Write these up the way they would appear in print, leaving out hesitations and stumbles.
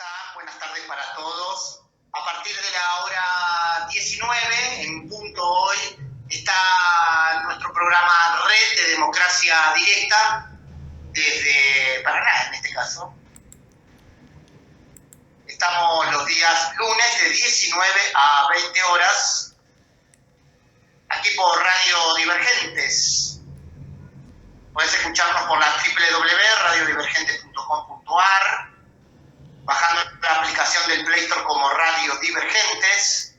están? Buenas tardes para todos. A partir de la hora 19, en punto hoy, está nuestro programa Red de Democracia Directa, desde Paraná en este caso. Estamos los días lunes de 19 a 20 horas, aquí por Radio Divergentes. Podés escucharnos por la www.radiodivergentes.com.ar, bajando la aplicación del Play Store como Radio Divergentes.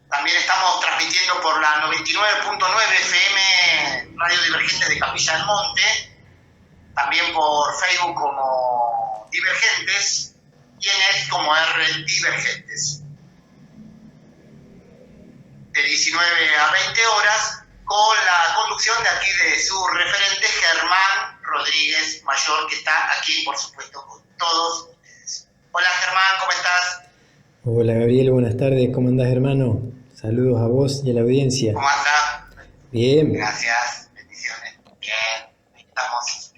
También estamos transmitiendo por la 99.9 FM Radio Divergentes de Capilla del Monte, también por Facebook como Divergentes y en X como R Divergentes. De 19 a 20 horas, con la conducción de aquí de su referente Germán Rodríguez Mayor, que está aquí, por supuesto, con todos ustedes. Hola Germán, ¿cómo estás? Hola Gabriel, buenas tardes, ¿cómo andás, hermano? Saludos a vos y a la audiencia. ¿Cómo andás? Bien. Gracias, bendiciones. Bien, estamos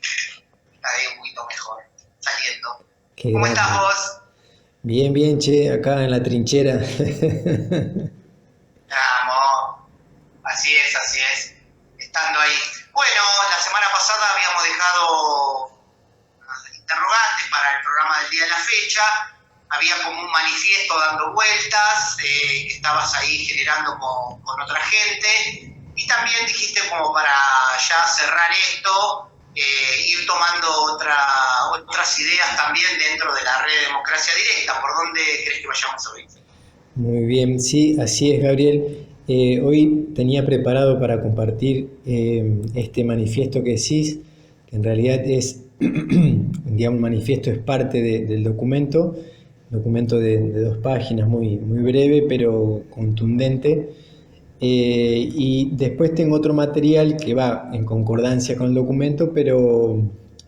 cada día un poquito mejor, saliendo. Qué ¿Cómo grande. estás vos? Bien, bien, che, acá en la trinchera. Vamos, así es, estando ahí. Bueno, la semana pasada habíamos dejado interrogantes para el programa del día de la fecha. Había como un manifiesto dando vueltas, que estabas ahí generando con otra gente. Y también dijiste como para ya cerrar esto, ir tomando otras ideas también dentro de la red de Democracia Directa. ¿Por dónde crees que vayamos hoy? Muy bien, sí, así es, Gabriel. Hoy tenía preparado para compartir este manifiesto que decís, que en realidad es, digamos, un manifiesto es parte del documento de 2 páginas, muy breve, pero contundente. Y después tengo otro material que va en concordancia con el documento, pero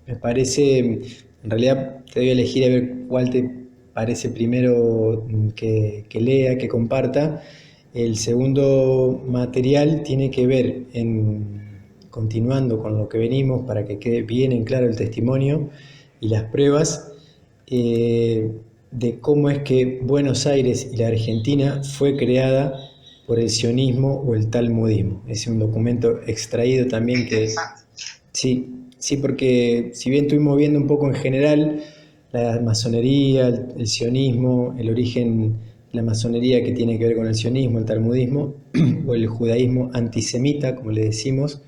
me parece, en realidad te voy a elegir a ver cuál te parece primero que lea, que comparta. El segundo material tiene que ver, continuando con lo que venimos, para que quede bien en claro el testimonio y las pruebas, de cómo es que Buenos Aires y la Argentina fue creada por el sionismo o el talmudismo. Es un documento extraído también que... Sí, porque si bien estuvimos viendo un poco en general la masonería, el sionismo, el origen de la masonería que tiene que ver con el sionismo, el talmudismo, o el judaísmo antisemita, como le decimos,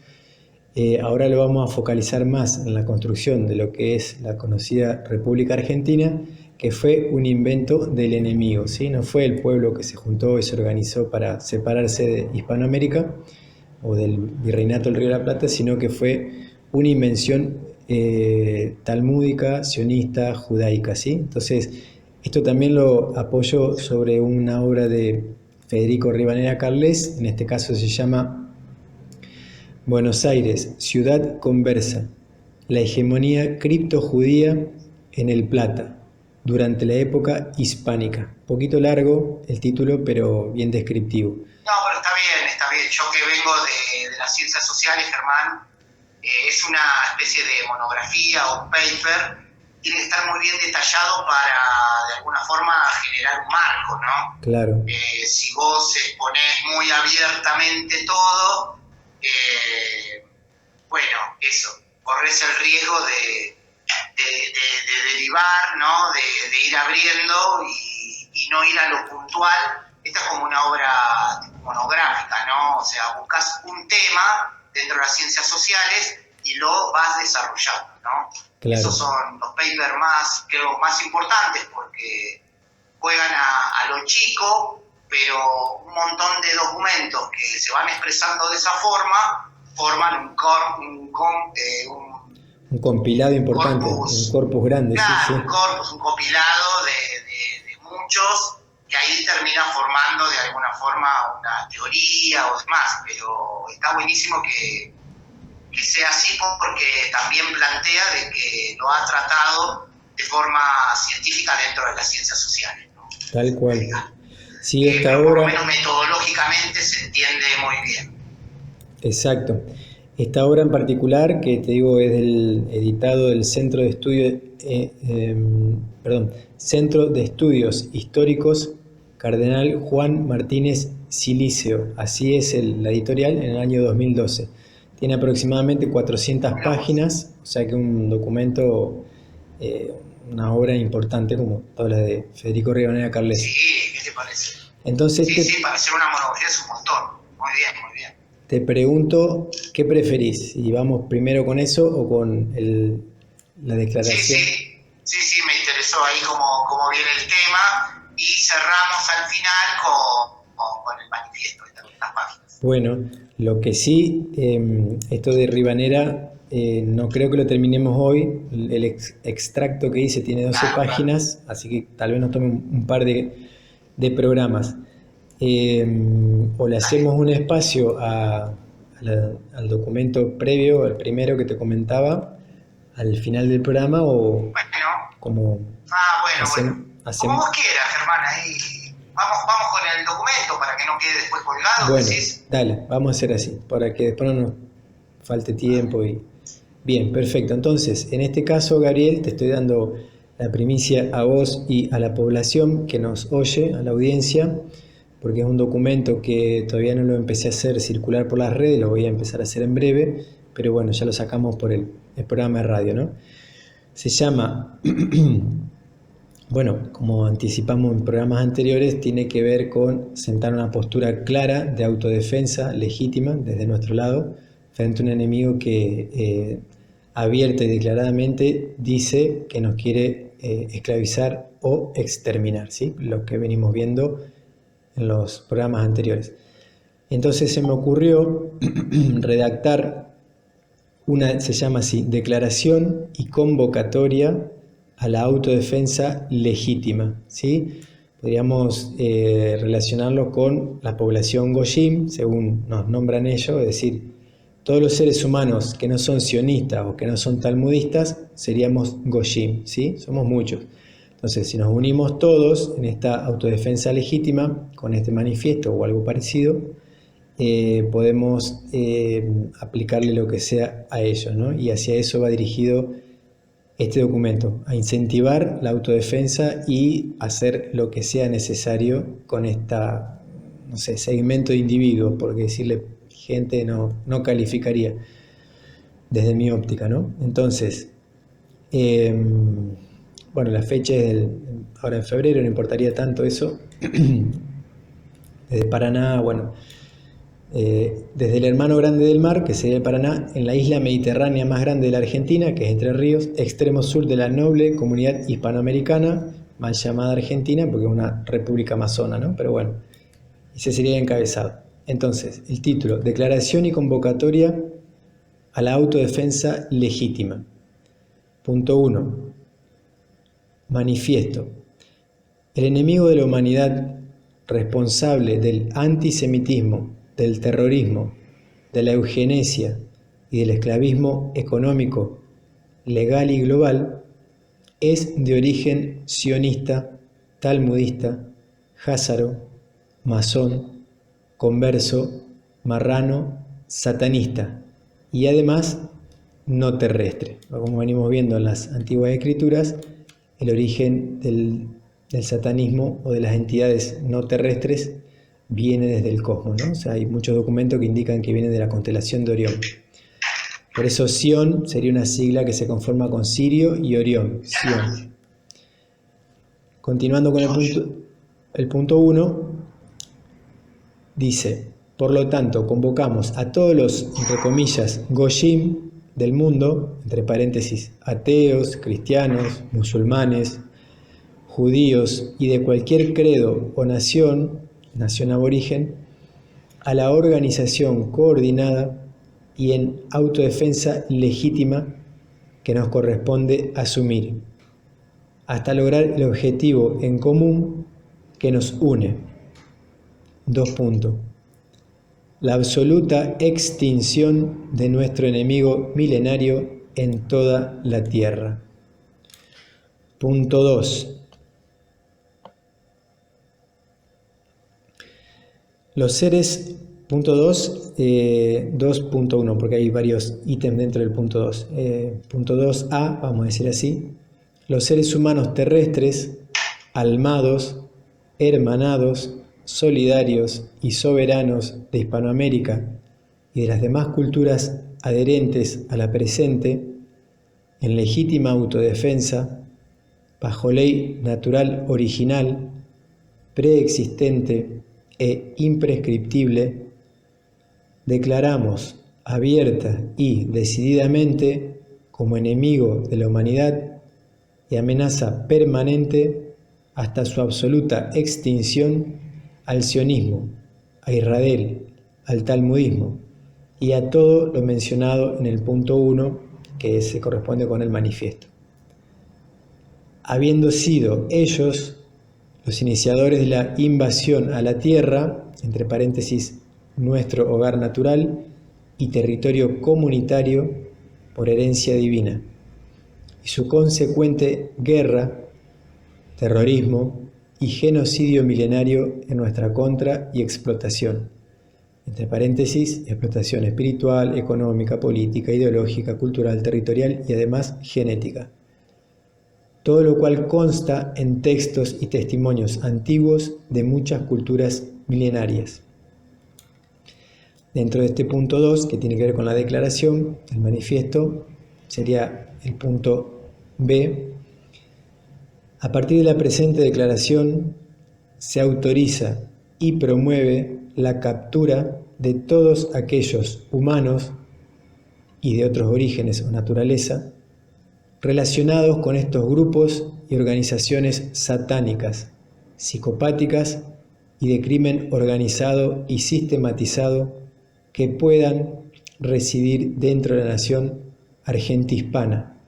ahora lo vamos a focalizar más en la construcción de lo que es la conocida República Argentina, que fue un invento del enemigo, ¿sí? No fue el pueblo que se juntó y se organizó para separarse de Hispanoamérica o del Virreinato del Río de la Plata, sino que fue una invención talmúdica, sionista, judaica, ¿sí? Entonces, esto también lo apoyo sobre una obra de Federico Rivadeneyra Carles, en este caso se llama Buenos Aires, ciudad conversa, la hegemonía criptojudía en el Plata, durante la época hispánica. Poquito largo el título, pero bien descriptivo. No, pero está bien. Yo que vengo de las ciencias sociales, Germán, es una especie de monografía o paper. Tiene que estar muy bien detallado para, de alguna forma, generar un marco, ¿no? Claro. Si vos exponés muy abiertamente todo, bueno, eso, corres el riesgo de derivar, ¿no? De ir abriendo y no ir a lo puntual. Esta es como una obra monográfica, ¿no? O sea, buscas un tema dentro de las ciencias sociales y lo vas desarrollando, ¿no? Claro. Esos son los papers más importantes porque juegan a lo chico, pero un montón de documentos que se van expresando de esa forma forman un compilado importante, corpus, un corpus grande. Claro, sí. Un corpus, un compilado de muchos que ahí termina formando de alguna forma una teoría o demás, pero está buenísimo que sea así porque también plantea de que lo ha tratado de forma científica dentro de las ciencias sociales, ¿no? Tal cual. Sí, esta pero por lo obra... menos metodológicamente se entiende muy bien. Exacto. Esta obra en particular, que te digo es editado del Centro de Estudios Históricos Cardenal Juan Martínez Silicio, así es la editorial, en el año 2012. Tiene aproximadamente 400 páginas, o sea que un documento, una obra importante como toda la de Federico Rivadeneyra Carles. Sí, ¿qué te parece? Entonces sí, para hacer una monografía es un montón. Muy bien, muy bien. Te pregunto, ¿qué preferís? ¿Y vamos primero con eso o con la declaración? Sí, me interesó ahí cómo viene el tema y cerramos al final con el manifiesto de estas páginas. Bueno, lo que sí, esto de Rivadeneyra, no creo que lo terminemos hoy. El extracto que hice tiene 12 páginas, así que tal vez nos tome un par de programas. O le hacemos un espacio al documento previo, al primero que te comentaba, al final del programa, o como hacemos. Como vos quieras, Germán, ahí vamos con el documento para que no quede después colgado. Bueno, ¿decís? Dale, vamos a hacer así, para que después no nos falte tiempo. Bien, perfecto. Entonces, en este caso, Gabriel, te estoy dando la primicia a vos y a la población que nos oye, a la audiencia, porque es un documento que todavía no lo empecé a hacer circular por las redes, lo voy a empezar a hacer en breve, pero bueno, ya lo sacamos por el programa de radio, ¿no? Se llama, bueno, como anticipamos en programas anteriores, tiene que ver con sentar una postura clara de autodefensa legítima desde nuestro lado, frente a un enemigo que abierta y declaradamente dice que nos quiere esclavizar o exterminar, ¿sí? Lo que venimos viendo en los programas anteriores. Entonces se me ocurrió redactar se llama así, Declaración y Convocatoria a la Autodefensa Legítima, ¿sí? Podríamos relacionarlo con la población Goyim, según nos nombran ellos, es decir, todos los seres humanos que no son sionistas o que no son talmudistas seríamos Goyim, ¿sí? Somos muchos. Entonces, si nos unimos todos en esta autodefensa legítima, con este manifiesto o algo parecido, podemos aplicarle lo que sea a ellos, ¿no? Y hacia eso va dirigido este documento, a incentivar la autodefensa y hacer lo que sea necesario con segmento de individuos, porque decirle gente no calificaría desde mi óptica, ¿no? Entonces, bueno, la fecha es ahora en febrero, no importaría tanto eso. Desde Paraná, bueno, desde el hermano grande del mar, que sería el Paraná, en la isla mediterránea más grande de la Argentina, que es Entre Ríos, extremo sur de la noble comunidad hispanoamericana, mal llamada Argentina, porque es una república amazona, ¿no? Pero bueno, ese sería el encabezado. Entonces, el título, Declaración y Convocatoria a la Autodefensa Legítima. Punto 1. Manifiesto. El enemigo de la humanidad, responsable del antisemitismo, del terrorismo, de la eugenesia y del esclavismo económico, legal y global, es de origen sionista, talmudista, házaro, masón, converso, marrano, satanista y además no terrestre. Como venimos viendo en las antiguas escrituras, el origen del satanismo o de las entidades no terrestres viene desde el cosmos, ¿no? O sea, hay muchos documentos que indican que viene de la constelación de Orión. Por eso Sion sería una sigla que se conforma con Sirio y Orión, Sion. Continuando con el punto 1, dice, por lo tanto, convocamos a todos los, entre comillas, Goyim del mundo, entre paréntesis, ateos, cristianos, musulmanes, judíos y de cualquier credo o nación aborigen, a la organización coordinada y en autodefensa legítima que nos corresponde asumir, hasta lograr el objetivo en común que nos une. 2 puntos. La absoluta extinción de nuestro enemigo milenario en toda la tierra. Punto 2. Los seres Punto 2, 2.1, porque hay varios ítems dentro del punto 2. Punto 2a, vamos a decir así. Los seres humanos terrestres, almados, hermanados, solidarios y soberanos de Hispanoamérica y de las demás culturas adherentes a la presente, en legítima autodefensa, bajo ley natural original, preexistente e imprescriptible, declaramos abierta y decididamente como enemigo de la humanidad y amenaza permanente hasta su absoluta extinción al sionismo, a Israel, al talmudismo y a todo lo mencionado en el punto 1, que se corresponde con el manifiesto. Habiendo sido ellos los iniciadores de la invasión a la tierra, entre paréntesis, nuestro hogar natural y territorio comunitario por herencia divina, y su consecuente guerra, terrorismo y genocidio milenario en nuestra contra y explotación, entre paréntesis, explotación espiritual, económica, política, ideológica, cultural, territorial y además genética. Todo lo cual consta en textos y testimonios antiguos de muchas culturas milenarias. Dentro de este punto 2, que tiene que ver con la declaración, el manifiesto, sería el punto B. A partir de la presente declaración, se autoriza y promueve la captura de todos aquellos humanos y de otros orígenes o naturaleza relacionados con estos grupos y organizaciones satánicas, psicopáticas y de crimen organizado y sistematizado que puedan residir dentro de la nación argentihispana.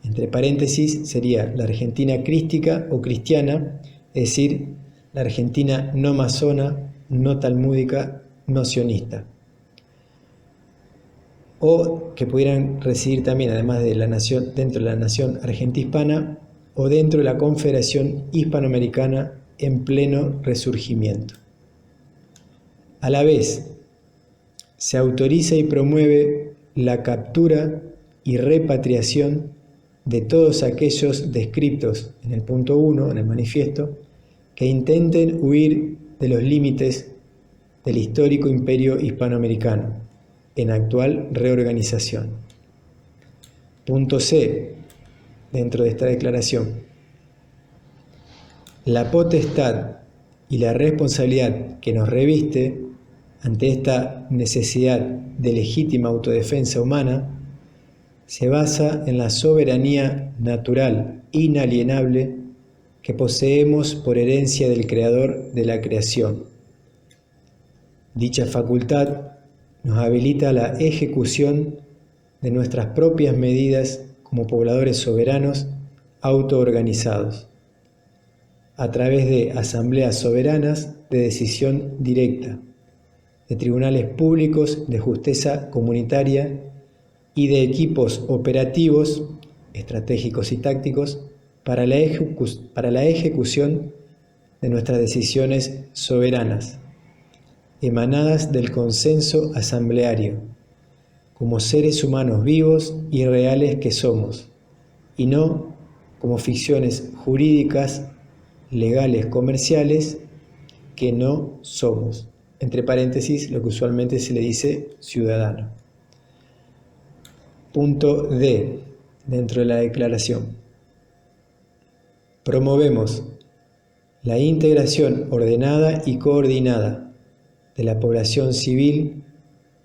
Entre paréntesis sería la Argentina crística o cristiana, es decir, la Argentina no masona, no talmúdica, no sionista. O que pudieran residir también, además de la nación, dentro de la nación argentihispana o dentro de la Confederación Hispanoamericana en pleno resurgimiento. A la vez, se autoriza y promueve la captura y repatriación de todos aquellos descriptos en el punto 1, en el manifiesto, que intenten huir de los límites del histórico imperio hispanoamericano, en actual reorganización. Punto C, dentro de esta declaración. La potestad y la responsabilidad que nos reviste ante esta necesidad de legítima autodefensa humana se basa en la soberanía natural inalienable que poseemos por herencia del Creador de la creación. Dicha facultad nos habilita la ejecución de nuestras propias medidas como pobladores soberanos autoorganizados, a través de asambleas soberanas de decisión directa, de tribunales públicos de justicia comunitaria y de equipos operativos, estratégicos y tácticos para la ejecución de nuestras decisiones soberanas, emanadas del consenso asambleario, como seres humanos vivos y reales que somos, y no como ficciones jurídicas, legales, comerciales, que no somos. Entre paréntesis, lo que usualmente se le dice ciudadano. Punto D, dentro de la declaración. Promovemos la integración ordenada y coordinada de la población civil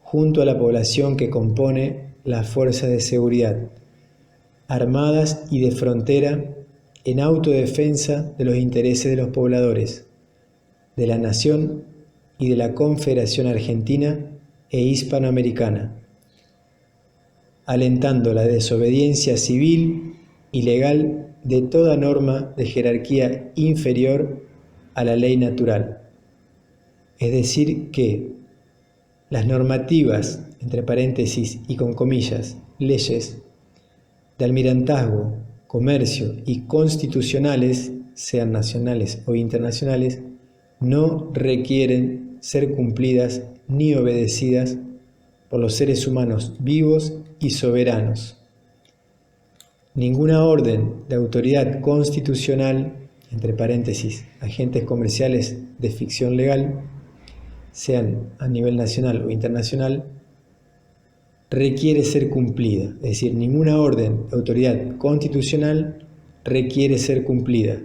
junto a la población que compone las fuerzas de seguridad, armadas y de frontera, en autodefensa de los intereses de los pobladores, de la nación y de la Confederación Argentina e Hispanoamericana, alentando la desobediencia civil y legal de toda norma de jerarquía inferior a la ley natural. Es decir que las normativas, entre paréntesis y con comillas, leyes de almirantazgo, comercio y constitucionales, sean nacionales o internacionales, no requieren ser cumplidas ni obedecidas por los seres humanos vivos y soberanos. Ninguna orden de autoridad constitucional, entre paréntesis, agentes comerciales de ficción legal, sean a nivel nacional o internacional, requiere ser cumplida. Es decir, ninguna orden de autoridad constitucional requiere ser cumplida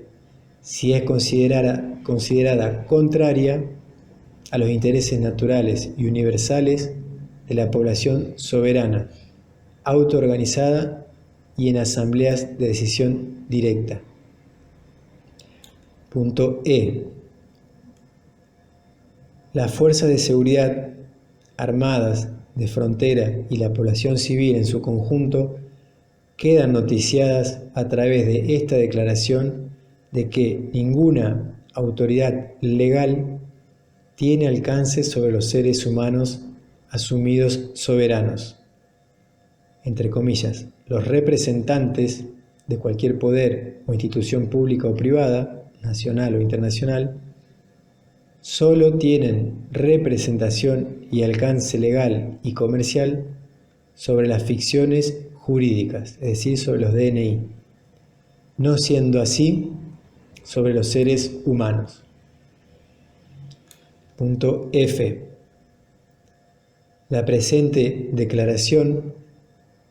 si es considerada contraria a los intereses naturales y universales de la población soberana, autoorganizada y en asambleas de decisión directa. Punto E. Las fuerzas de seguridad armadas de frontera y la población civil en su conjunto quedan noticiadas a través de esta declaración de que ninguna autoridad legal tiene alcance sobre los seres humanos asumidos soberanos. Entre comillas, los representantes de cualquier poder o institución pública o privada, nacional o internacional, solo tienen representación y alcance legal y comercial sobre las ficciones jurídicas, es decir, sobre los DNI, no siendo así sobre los seres humanos. Punto F. La presente declaración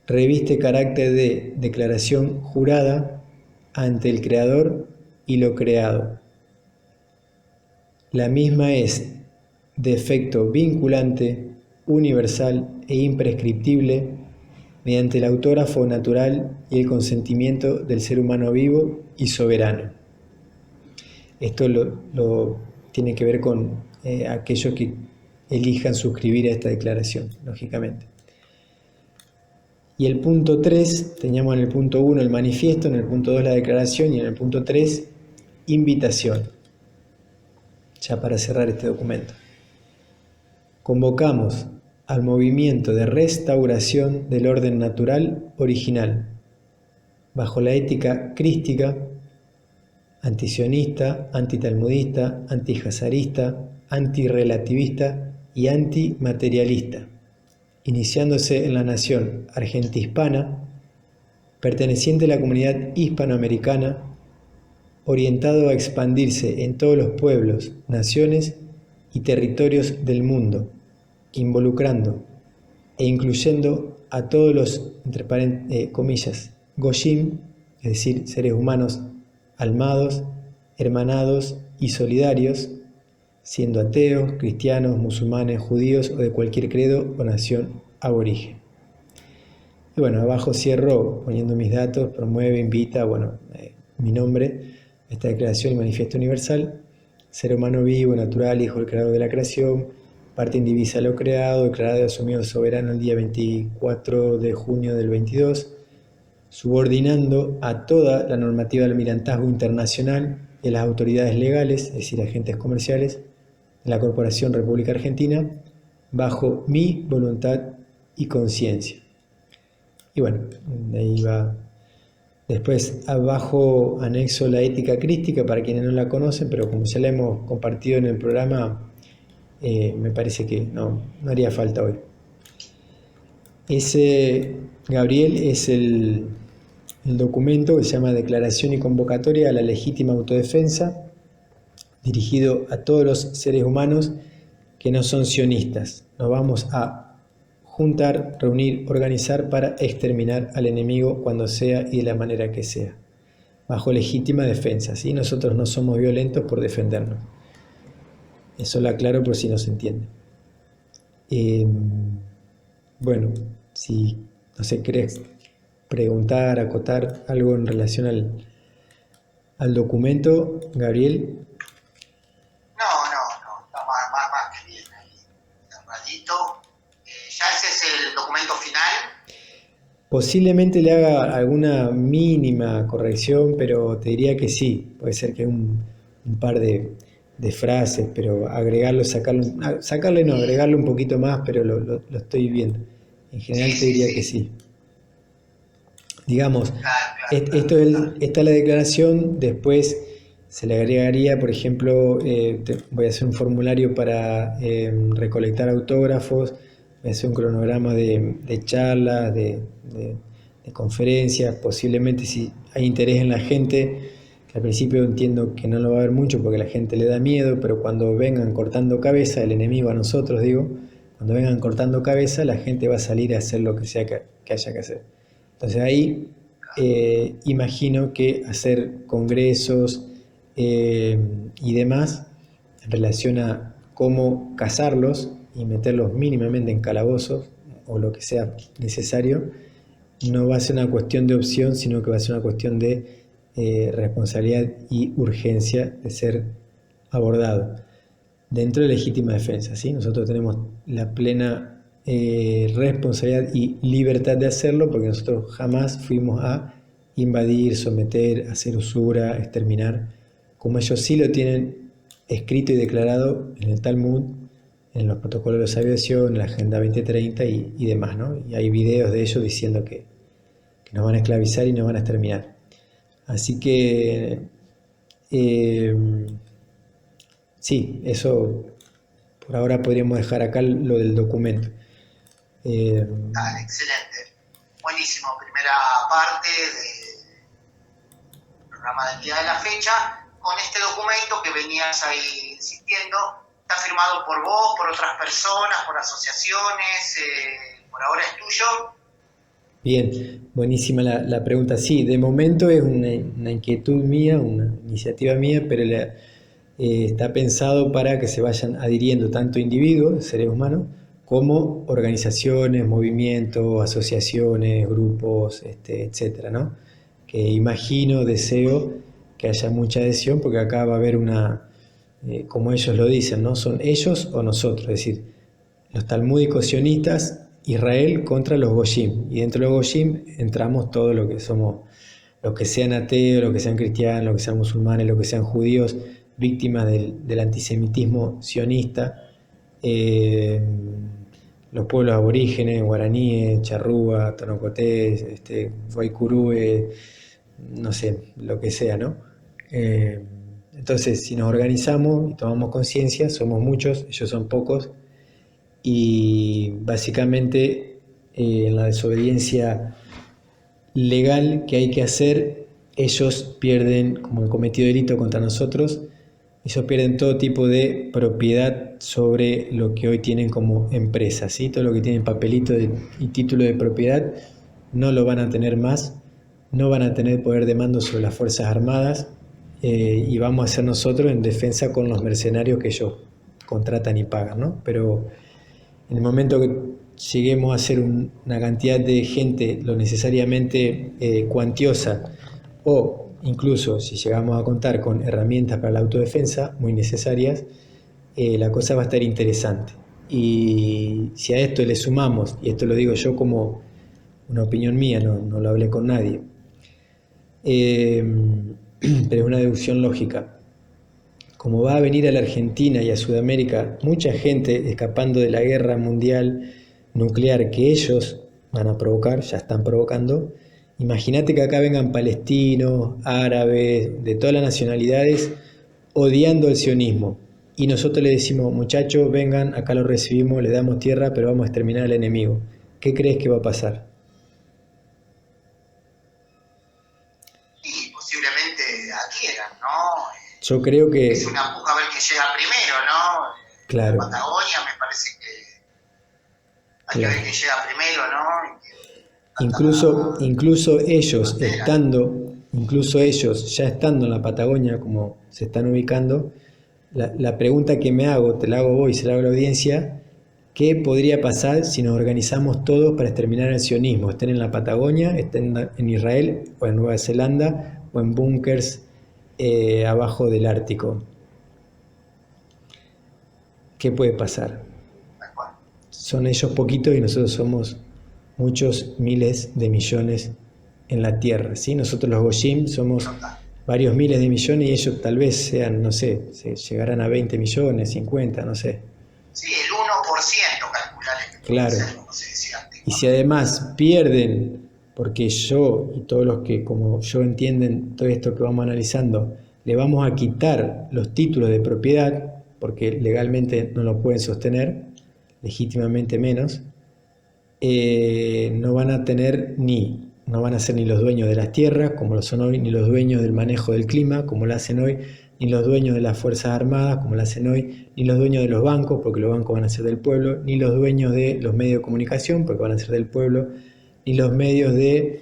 reviste carácter de declaración jurada ante el Creador y lo creado. La misma es de efecto vinculante, universal e imprescriptible mediante el autógrafo natural y el consentimiento del ser humano vivo y soberano. Esto lo tiene que ver con aquellos que elijan suscribir a esta declaración, lógicamente. Y el punto 3, teníamos en el punto 1 el manifiesto, en el punto 2 la declaración y en el punto 3 invitación. Ya para cerrar este documento. Convocamos al movimiento de restauración del orden natural original, bajo la ética crística, antisionista, antitalmudista, antihazarista, antirrelativista y antimaterialista, iniciándose en la nación argentihispana, perteneciente a la comunidad hispanoamericana, orientado a expandirse en todos los pueblos, naciones y territorios del mundo, involucrando e incluyendo a todos los, entre comillas, Goyim, es decir, seres humanos almados, hermanados y solidarios, siendo ateos, cristianos, musulmanes, judíos o de cualquier credo o nación aborigen. Y bueno, abajo cierro poniendo mis datos, promueve, invita, mi nombre, esta declaración y manifiesto universal, ser humano vivo, natural, hijo del creador de la creación, parte indivisa de lo creado, declarado y asumido soberano el día 24 de junio del 22, subordinando a toda la normativa del almirantazgo internacional y a las autoridades legales, es decir, agentes comerciales, de la Corporación República Argentina, bajo mi voluntad y conciencia. Y bueno, ahí va. Después abajo anexo la ética crística para quienes no la conocen, pero como ya la hemos compartido en el programa, me parece que no haría falta hoy. Ese, Gabriel, es el documento que se llama Declaración y Convocatoria a la Legítima Autodefensa, dirigido a todos los seres humanos que no son sionistas. Nos vamos a juntar, reunir, organizar para exterminar al enemigo cuando sea y de la manera que sea, bajo legítima defensa, ¿sí? Nosotros no somos violentos por defendernos. Eso lo aclaro por si no se entiende. Bueno, si no sé, querés preguntar, acotar algo en relación al documento, Gabriel. No, está más que bien ahí, cerradito. ¿Ya ese es el documento final? Posiblemente le haga alguna mínima corrección, pero te diría que sí. Puede ser que un par de frases, pero agregarlo, agregarlo un poquito más, pero lo estoy viendo. En general te diría que sí. Digamos, esta es la declaración, después se le agregaría, por ejemplo, voy a hacer un formulario para recolectar autógrafos, voy a hacer un cronograma de charlas, de conferencias, posiblemente si hay interés en la gente, que al principio entiendo que no lo va a haber mucho porque la gente le da miedo, pero cuando vengan cortando cabeza, el enemigo a nosotros, digo, cuando vengan cortando cabeza, la gente va a salir a hacer lo que sea que haya que hacer. Entonces ahí imagino que hacer congresos y demás en relación a cómo cazarlos y meterlos mínimamente en calabozos o lo que sea necesario, no va a ser una cuestión de opción, sino que va a ser una cuestión de responsabilidad y urgencia de ser abordado dentro de legítima defensa, ¿sí? Nosotros tenemos la plena responsabilidad y libertad de hacerlo porque nosotros jamás fuimos a invadir, someter, hacer usura, exterminar, como ellos sí lo tienen escrito y declarado en el Talmud, en los protocolos de aviación, en la Agenda 2030 y demás, ¿no? Y hay videos de ellos diciendo que nos van a esclavizar y nos van a exterminar. Así que sí, eso por ahora podríamos dejar acá lo del documento. Dale, excelente. Buenísimo, primera parte del programa del día de la fecha. Con este documento que venías ahí insistiendo, está firmado por vos, por otras personas, por asociaciones, por ahora es tuyo. Bien, buenísima la pregunta. Sí, de momento es una inquietud mía, una iniciativa mía, pero está pensado para que se vayan adhiriendo tanto individuos, seres humanos, como organizaciones, movimientos, asociaciones, grupos, etcétera, ¿no? Que imagino, deseo que haya mucha adhesión, porque acá va a haber como ellos lo dicen, ¿no? Son ellos o nosotros, es decir, los talmúdicos sionistas, Israel contra los Goyim, y dentro de los Goyim entramos todos los que somos, los que sean ateos, los que sean cristianos, los que sean musulmanes, los que sean judíos, víctimas del antisemitismo sionista, los pueblos aborígenes, guaraníes, charrúa, tonocotés, guaycurúe, no sé, lo que sea, ¿no? Entonces, si nos organizamos y tomamos conciencia, somos muchos, ellos son pocos, y básicamente en la desobediencia legal que hay que hacer, ellos pierden, como han cometido delito contra nosotros, ellos pierden todo tipo de propiedad sobre lo que hoy tienen como empresa, ¿sí? Todo lo que tienen papelito y título de propiedad no lo van a tener más, no van a tener poder de mando sobre las Fuerzas Armadas, y vamos a hacer nosotros en defensa con los mercenarios que ellos contratan y pagan, ¿no? Pero en el momento que lleguemos a ser una cantidad de gente lo necesariamente cuantiosa, o incluso si llegamos a contar con herramientas para la autodefensa muy necesarias, la cosa va a estar interesante. Y si a esto le sumamos, y esto lo digo yo como una opinión mía, no lo hablé con nadie, pero es una deducción lógica. Como va a venir a la Argentina y a Sudamérica mucha gente escapando de la guerra mundial nuclear que ellos van a provocar, ya están provocando, imagínate que acá vengan palestinos, árabes, de todas las nacionalidades, odiando el sionismo. Y nosotros les decimos, muchachos, vengan, acá los recibimos, les damos tierra, pero vamos a exterminar al enemigo. ¿Qué crees que va a pasar? Y posiblemente adhieran, ¿no? Yo creo que... Es una puja a ver quién llega primero, ¿no? Claro. En Patagonia me parece que hay que ver quién llega primero, ¿no? Incluso ellos ya estando en la Patagonia, como se están ubicando, la pregunta que me hago, te la hago vos y se la hago a la audiencia, ¿qué podría pasar si nos organizamos todos para exterminar el sionismo? Estén en la Patagonia, estén en Israel o en Nueva Zelanda o en búnkers abajo del Ártico. ¿Qué puede pasar? Son ellos poquitos y nosotros somos muchos miles de millones en la Tierra, ¿sí? Nosotros los Goyim somos varios miles de millones y ellos tal vez sean, no sé, llegarán a 20 millones, 50, no sé. Sí, el 1% calcular. Claro. Y si además pierden, porque yo y todos los que como yo entienden todo esto que vamos analizando, le vamos a quitar los títulos de propiedad, porque legalmente no lo pueden sostener, legítimamente menos, no van a ser ni los dueños de las tierras, como lo son hoy, ni los dueños del manejo del clima, como lo hacen hoy, ni los dueños de las Fuerzas Armadas, como lo hacen hoy, ni los dueños de los bancos, porque los bancos van a ser del pueblo, ni los dueños de los medios de comunicación, porque van a ser del pueblo, ni los medios de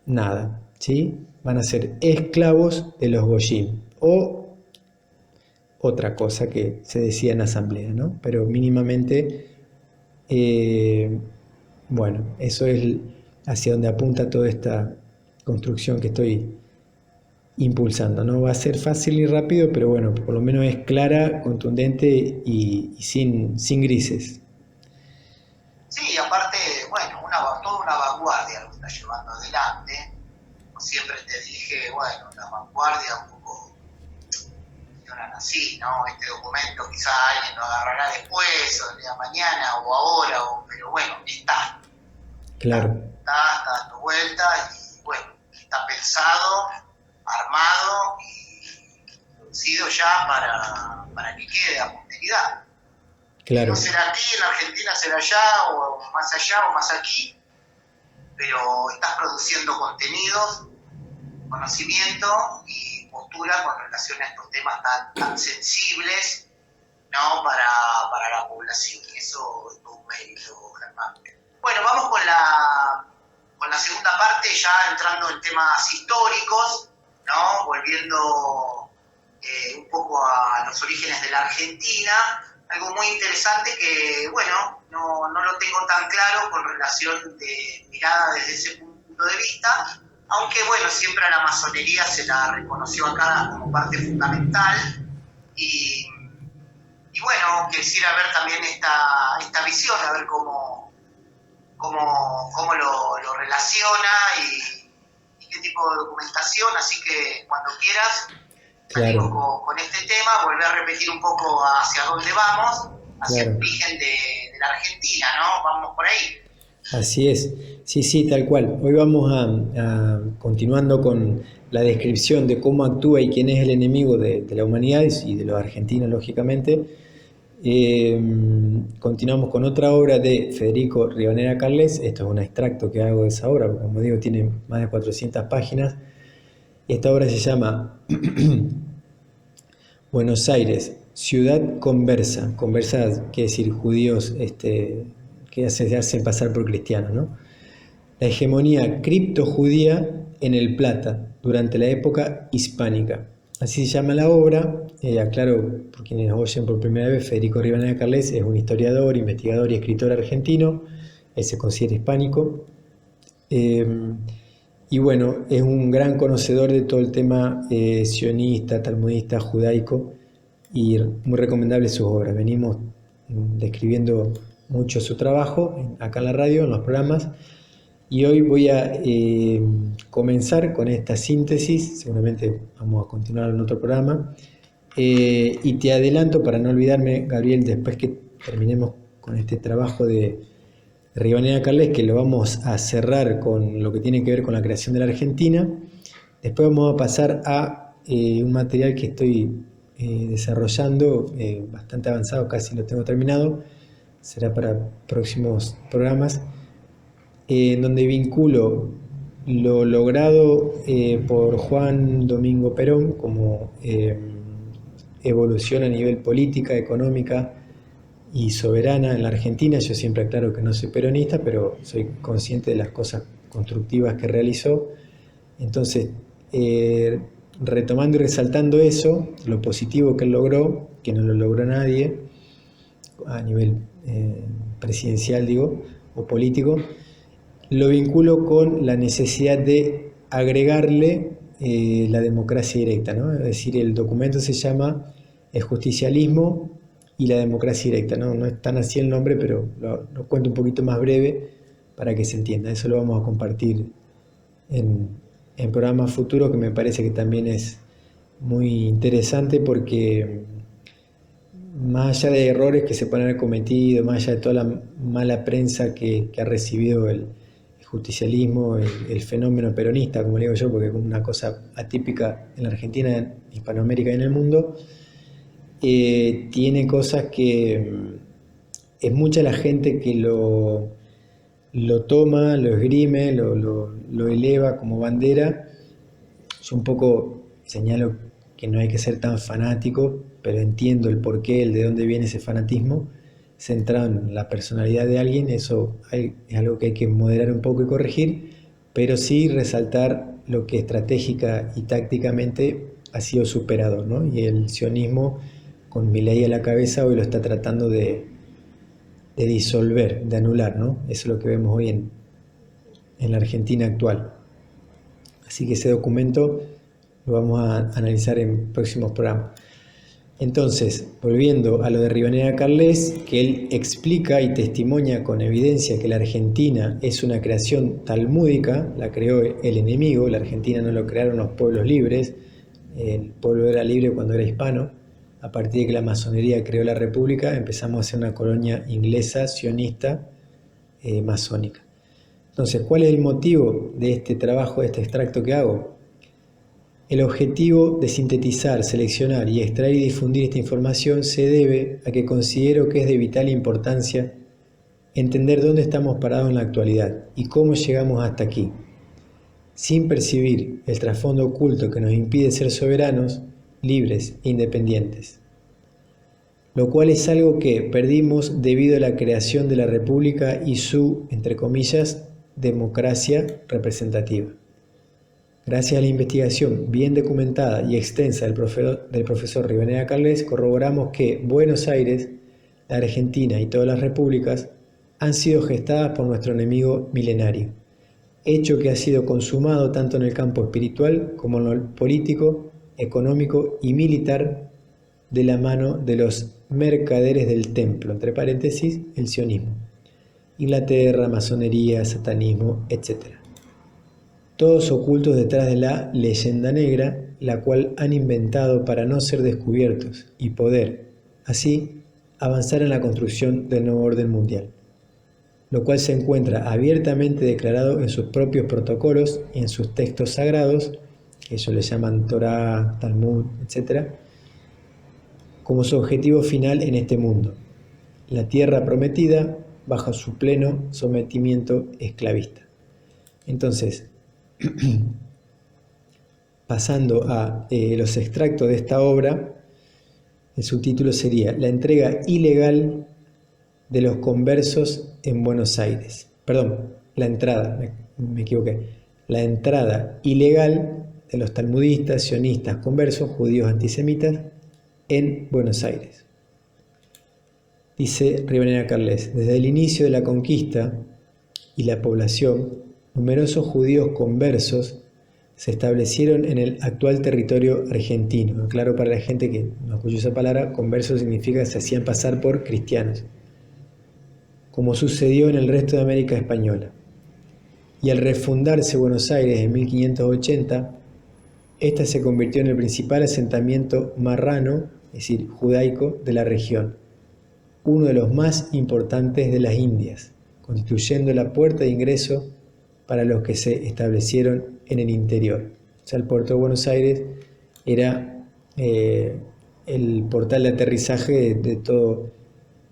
nada, ¿sí? Van a ser esclavos de los goyim, o otra cosa que se decía en la asamblea, ¿no? Pero mínimamente, bueno, eso es hacia donde apunta toda esta construcción que estoy impulsando. No va a ser fácil ni rápido, pero bueno, por lo menos es clara, contundente y sin grises. Sí, aparte, bueno, toda una vanguardia lo está llevando adelante. Siempre te dije, bueno, la vanguardia un poco funcionan así, ¿no? Este documento quizá alguien lo agarrará después, o el día de mañana, o ahora, pero bueno, está. Claro. Está dando vueltas y bueno, está pensado, armado y producido ya para que quede a posteridad. Claro. No será aquí, en la Argentina será allá, o más aquí, pero estás produciendo contenidos, conocimiento y postura con relación a estos temas tan sensibles, ¿no? para la población. Y eso es todo un mérito, Germán. Bueno, vamos con la segunda parte, ya entrando en temas históricos, ¿no? Volviendo un poco a los orígenes de la Argentina. Algo muy interesante que, bueno, no lo tengo tan claro con relación de mirada desde ese punto de vista, aunque, bueno, siempre a la masonería se la reconoció acá como parte fundamental y bueno, quisiera ver también esta visión, a ver cómo lo relaciona y qué tipo de documentación, así que cuando quieras, claro, con este tema, volver a repetir un poco hacia dónde vamos, hacia el origen de la Argentina, ¿no? Vamos por ahí. Así es, sí, tal cual. Hoy vamos a continuando con la descripción de cómo actúa y quién es el enemigo de la humanidad y de los argentinos, lógicamente. Continuamos con otra obra de Federico Rivadeneira Carles. Esto es un extracto que hago de esa obra, porque como digo, tiene más de 400 páginas. Esta obra se llama Buenos Aires, ciudad conversa. Conversa quiere decir judíos que se hacen pasar por cristianos, ¿no? La hegemonía criptojudía en el Plata durante la época hispánica. Así se llama la obra. Aclaro, por quienes oyen por primera vez, Federico Rivadeneira Carles es un historiador, investigador y escritor argentino. Él se considera hispánico. Y bueno, es un gran conocedor de todo el tema sionista, talmudista, judaico, y muy recomendable sus obras. Venimos describiendo mucho su trabajo acá en la radio, en los programas, y hoy voy a comenzar con esta síntesis. Seguramente vamos a continuar en otro programa, y te adelanto, para no olvidarme, Gabriel, después que terminemos con este trabajo de Rivadeneira Carles, que lo vamos a cerrar con lo que tiene que ver con la creación de la Argentina. Después vamos a pasar a un material que estoy desarrollando, bastante avanzado, casi lo tengo terminado, será para próximos programas, donde vinculo lo logrado por Juan Domingo Perón como evolución a nivel política, económica y soberana en la Argentina. Yo siempre aclaro que no soy peronista, pero soy consciente de las cosas constructivas que realizó. Entonces, retomando y resaltando eso, lo positivo que él logró, que no lo logró nadie, a nivel presidencial, digo, o político, lo vinculo con la necesidad de agregarle la democracia directa, ¿no? Es decir, el documento se llama El justicialismo y la democracia directa, ¿no? No es tan así el nombre, pero lo cuento un poquito más breve para que se entienda. Eso lo vamos a compartir en programas futuros, que me parece que también es muy interesante, porque más allá de errores que se pueden haber cometido, más allá de toda la mala prensa que ha recibido el justicialismo, el fenómeno peronista, como le digo yo, porque es una cosa atípica en la Argentina, en Hispanoamérica y en el mundo, tiene cosas que es mucha la gente que lo toma, lo esgrime, lo eleva como bandera. Yo un poco señalo que no hay que ser tan fanático, pero entiendo el porqué, el de dónde viene ese fanatismo, centrado en la personalidad de alguien. Eso es algo que hay que moderar un poco y corregir, pero sí resaltar lo que estratégica y tácticamente ha sido superador, ¿no? Y el sionismo, con Milei a la cabeza, hoy lo está tratando de disolver, de anular, ¿no? Eso es lo que vemos hoy en la Argentina actual. Así que ese documento lo vamos a analizar en próximos programas. Entonces, volviendo a lo de Rivadeneira Carles, que él explica y testimonia con evidencia que la Argentina es una creación talmúdica, la creó el enemigo, la Argentina no lo crearon los pueblos libres, el pueblo era libre cuando era hispano. A partir de que la masonería creó la república, empezamos a ser una colonia inglesa, sionista, masónica. Entonces, ¿cuál es el motivo de este trabajo, de este extracto que hago? El objetivo de sintetizar, seleccionar y extraer y difundir esta información se debe a que considero que es de vital importancia entender dónde estamos parados en la actualidad y cómo llegamos hasta aquí, sin percibir el trasfondo oculto que nos impide ser soberanos, libres e independientes, lo cual es algo que perdimos debido a la creación de la República y su, entre comillas, democracia representativa. Gracias a la investigación bien documentada y extensa del profesor Rivadeneira Carles, corroboramos que Buenos Aires, la Argentina y todas las repúblicas han sido gestadas por nuestro enemigo milenario, hecho que ha sido consumado tanto en el campo espiritual como en lo político, económico y militar, de la mano de los mercaderes del templo, entre paréntesis, el sionismo, Inglaterra, masonería, satanismo, etc. Todos ocultos detrás de la leyenda negra, la cual han inventado para no ser descubiertos y poder, así, avanzar en la construcción del nuevo orden mundial, lo cual se encuentra abiertamente declarado en sus propios protocolos y en sus textos sagrados, que ellos le llaman Torá, Talmud, etc., como su objetivo final en este mundo, la tierra prometida bajo su pleno sometimiento esclavista. Entonces, pasando a los extractos de esta obra, el subtítulo sería La entrega ilegal de los conversos en Buenos Aires. Perdón, la entrada, me equivoqué. La entrada ilegal de los talmudistas, sionistas, conversos, judíos antisemitas en Buenos Aires. Dice Rivadeneira Carles, desde el inicio de la conquista y la población, numerosos judíos conversos se establecieron en el actual territorio argentino. Claro, para la gente que no escuchó esa palabra, conversos significa que se hacían pasar por cristianos, como sucedió en el resto de América Española. Y al refundarse Buenos Aires en 1580, esta se convirtió en el principal asentamiento marrano, es decir, judaico, de la región, uno de los más importantes de las Indias, constituyendo la puerta de ingreso para los que se establecieron en el interior. O sea, el puerto de Buenos Aires era el portal de aterrizaje de todo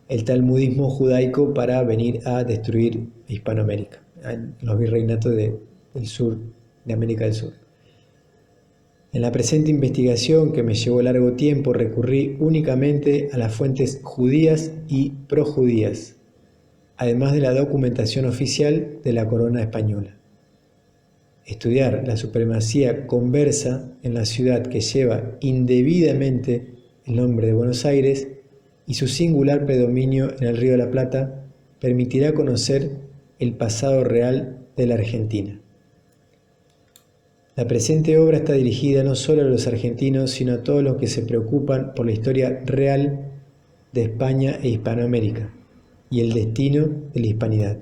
el talmudismo judaico para venir a destruir Hispanoamérica, en los virreinatos del sur, de América del Sur. En la presente investigación, que me llevó largo tiempo, recurrí únicamente a las fuentes judías y projudías, además de la documentación oficial de la corona española. Estudiar la supremacía conversa en la ciudad que lleva indebidamente el nombre de Buenos Aires y su singular predominio en el Río de la Plata permitirá conocer el pasado real de la Argentina. La presente obra está dirigida no solo a los argentinos, sino a todos los que se preocupan por la historia real de España e Hispanoamérica y el destino de la hispanidad.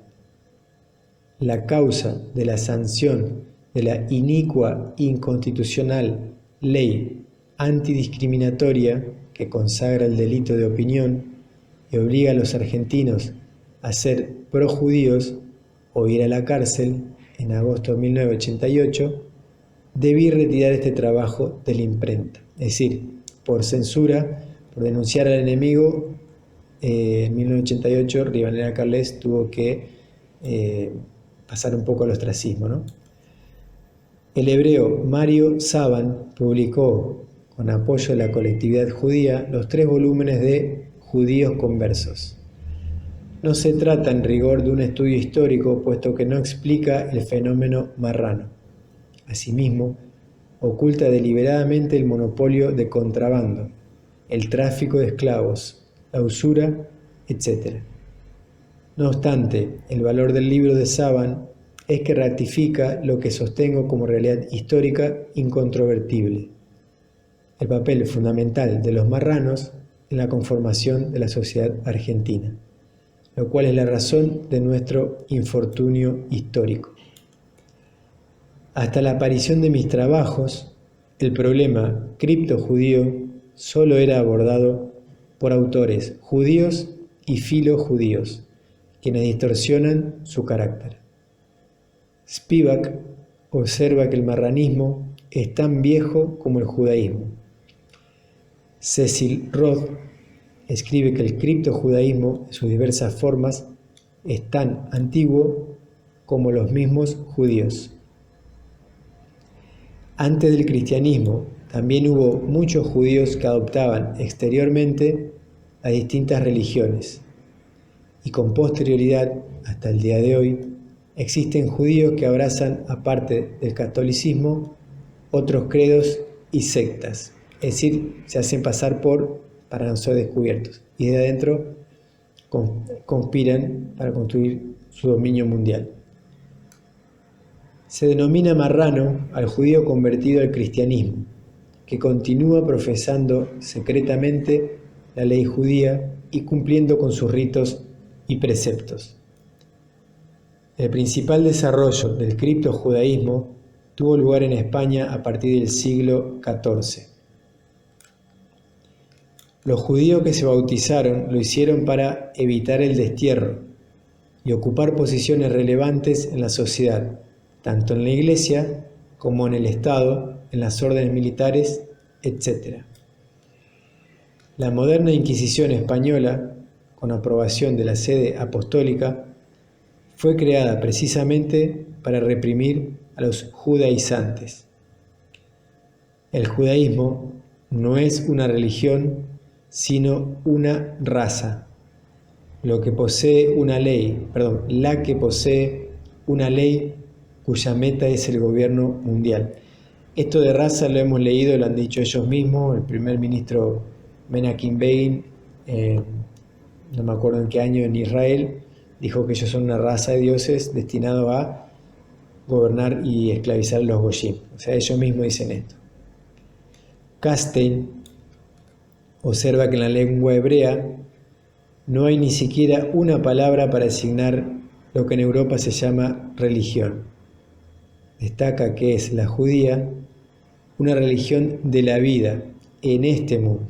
La causa de la sanción de la inicua, inconstitucional ley antidiscriminatoria que consagra el delito de opinión y obliga a los argentinos a ser projudíos o ir a la cárcel en agosto de 1988, debí retirar este trabajo de la imprenta. Es decir, por censura, por denunciar al enemigo, en 1988 Rivadeneyra Carles tuvo que pasar un poco al ostracismo, ¿no? El hebreo Mario Saban publicó, con apoyo de la colectividad judía, los 3 volúmenes de Judíos Conversos. No se trata en rigor de un estudio histórico, puesto que no explica el fenómeno marrano. Asimismo, oculta deliberadamente el monopolio de contrabando, el tráfico de esclavos, la usura, etc. No obstante, el valor del libro de Saban es que ratifica lo que sostengo como realidad histórica incontrovertible: el papel fundamental de los marranos en la conformación de la sociedad argentina, lo cual es la razón de nuestro infortunio histórico. Hasta la aparición de mis trabajos, el problema criptojudío solo era abordado por autores judíos y filojudíos, quienes distorsionan su carácter. Spivak observa que el marranismo es tan viejo como el judaísmo. Cecil Roth escribe que el criptojudaísmo, en sus diversas formas, es tan antiguo como los mismos judíos. Antes del cristianismo, también hubo muchos judíos que adoptaban exteriormente a distintas religiones, y con posterioridad, hasta el día de hoy, existen judíos que abrazan, aparte del catolicismo, otros credos y sectas, es decir, se hacen pasar para no ser descubiertos, y de adentro conspiran para construir su dominio mundial. Se denomina marrano al judío convertido al cristianismo, que continúa profesando secretamente la ley judía y cumpliendo con sus ritos y preceptos. El principal desarrollo del criptojudaísmo tuvo lugar en España a partir del siglo XIV. Los judíos que se bautizaron lo hicieron para evitar el destierro y ocupar posiciones relevantes en la sociedad, tanto en la Iglesia como en el Estado, en las órdenes militares, etc. La moderna Inquisición española, con aprobación de la Sede Apostólica, fue creada precisamente para reprimir a los judaizantes. El judaísmo no es una religión, sino una raza, la que posee una ley cuya meta es el gobierno mundial. Esto de raza lo hemos leído, lo han dicho ellos mismos, el primer ministro Menachem Begin, no me acuerdo en qué año, en Israel, dijo que ellos son una raza de dioses destinados a gobernar y esclavizar a los goyim. O sea, ellos mismos dicen esto. Castein observa que en la lengua hebrea no hay ni siquiera una palabra para designar lo que en Europa se llama religión. Destaca que es la judía una religión de la vida en este mundo,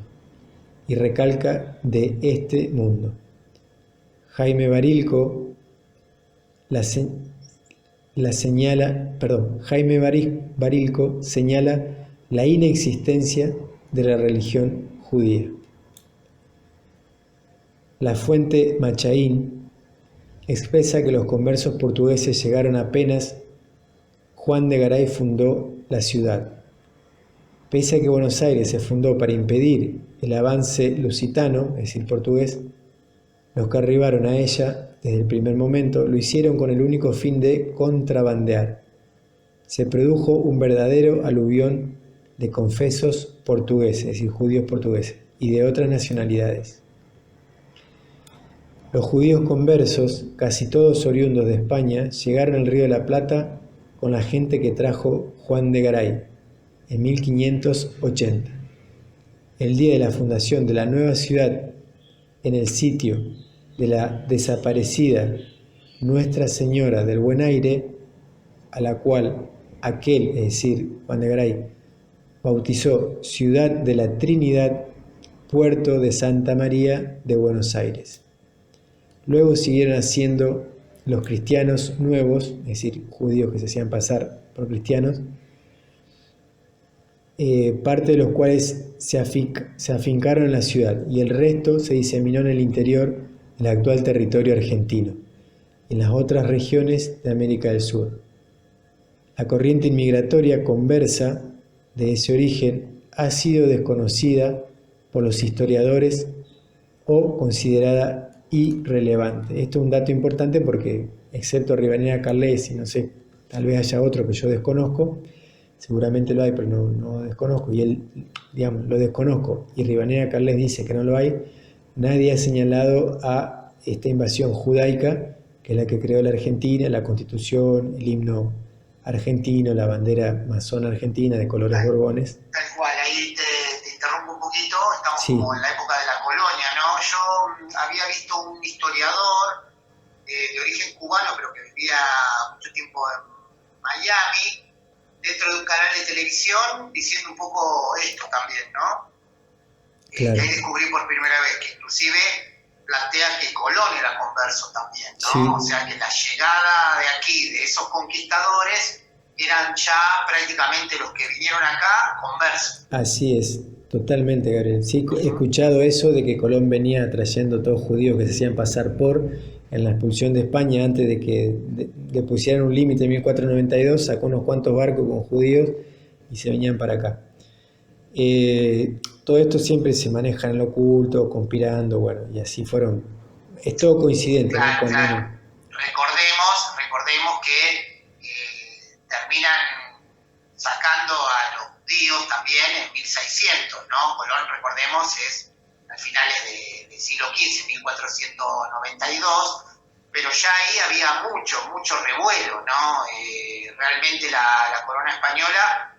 y recalca de este mundo. Jaime Barilco Barilco señala la inexistencia de la religión judía. La fuente Machaín expresa que los conversos portugueses llegaron apenas Juan de Garay fundó la ciudad. Pese a que Buenos Aires se fundó para impedir el avance lusitano, es decir, portugués, los que arribaron a ella desde el primer momento lo hicieron con el único fin de contrabandear. Se produjo un verdadero aluvión de confesos portugueses, es decir, judíos portugueses, y de otras nacionalidades. Los judíos conversos, casi todos oriundos de España, llegaron al Río de la Plata con la gente que trajo Juan de Garay en 1580. El día de la fundación de la nueva ciudad, en el sitio de la desaparecida Nuestra Señora del Buen Aire, a la cual aquel, es decir, Juan de Garay, bautizó Ciudad de la Trinidad, puerto de Santa María de Buenos Aires. Luego siguieron haciendo los cristianos nuevos, es decir, judíos que se hacían pasar por cristianos, parte de los cuales se afincaron en la ciudad y el resto se diseminó en el interior del actual territorio argentino y en las otras regiones de América del Sur. La corriente inmigratoria conversa de ese origen ha sido desconocida por los historiadores o considerada irrelevante. Esto es un dato importante porque, excepto Rivadeneira Carles, y no sé, tal vez haya otro que yo desconozco, seguramente lo hay, pero no desconozco, y él, digamos, lo desconozco, y Rivadeneira Carles dice que no lo hay, nadie ha señalado a esta invasión judaica, que es la que creó la Argentina, la Constitución, el himno argentino, la bandera masona argentina de colores borbones. Tal cual, ahí te interrumpo un poquito, estamos Sí. como en la época de la colonia, ¿no? Yo había visto un historiador de origen cubano, pero que vivía mucho tiempo en Miami, dentro de un canal de televisión, diciendo un poco esto también, ¿no? Claro. Y ahí descubrí por primera vez que inclusive plantea que Colón era converso también, ¿no? Sí. O sea que la llegada de aquí, de esos conquistadores, eran ya prácticamente los que vinieron acá conversos. Así es, totalmente, Gabriel. Sí, he escuchado eso de que Colón venía trayendo todos judíos que se hacían pasar por en la expulsión de España antes de que le pusieran un límite en 1492, sacó unos cuantos barcos con judíos y se venían para acá. Todo esto siempre se maneja en lo oculto, conspirando, bueno, y así fueron. Es todo coincidente, Claro, ¿no? claro. Recordemos que terminan sacando a los judíos también en 1600, ¿no? Colón, recordemos, es a finales del siglo XV, 1492, pero ya ahí había mucho revuelo, ¿no? Realmente la corona española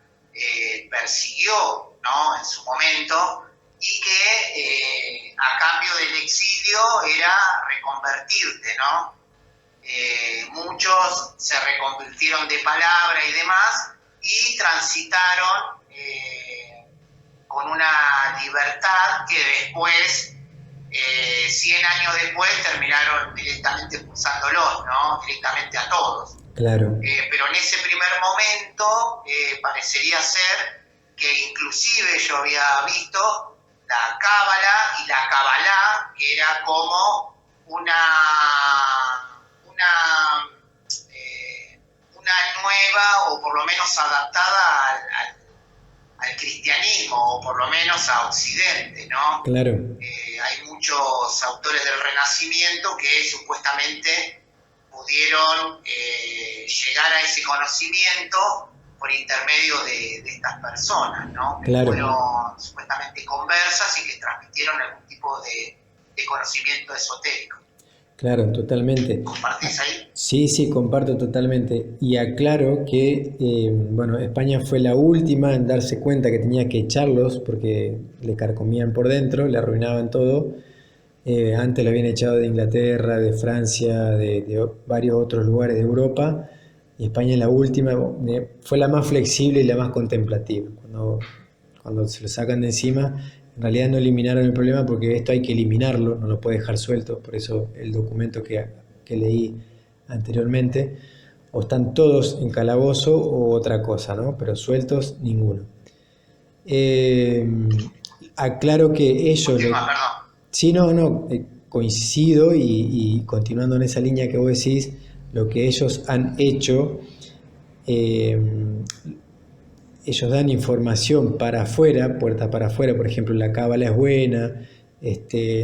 persiguió, ¿no? En su momento, y que a cambio del exilio era reconvertirte, ¿no? Muchos se reconvirtieron de palabra y demás y transitaron con una libertad que después, 100 años después, terminaron directamente expulsándolos, ¿no? Directamente a todos. Claro. Pero en ese primer momento parecería ser que inclusive yo había visto la cábala y la cabalá, que era como una nueva, o por lo menos adaptada al cristianismo, o por lo menos a Occidente, ¿no? Claro. Hay muchos autores del Renacimiento que supuestamente pudieron llegar a ese conocimiento por intermedio de estas personas, ¿no? Claro. Que fueron supuestamente conversas y que transmitieron algún tipo de conocimiento esotérico. Claro, totalmente. ¿Compartís ahí? Sí, comparto totalmente. Y aclaro que, bueno, España fue la última en darse cuenta que tenía que echarlos porque le carcomían por dentro, le arruinaban todo. Antes lo habían echado de Inglaterra, de Francia, de varios otros lugares de Europa. Y España la última, fue la más flexible y la más contemplativa. Cuando se lo sacan de encima, en realidad no eliminaron el problema porque esto hay que eliminarlo, no lo puede dejar suelto. Por eso el documento que leí anteriormente, o están todos en calabozo o otra cosa, ¿no? Pero sueltos, ninguno. Aclaro que ellos... Perdón. Sí, no, coincido y continuando en esa línea que vos decís, lo que ellos han hecho, ellos dan información para afuera, puerta para afuera, por ejemplo, la cábala es buena,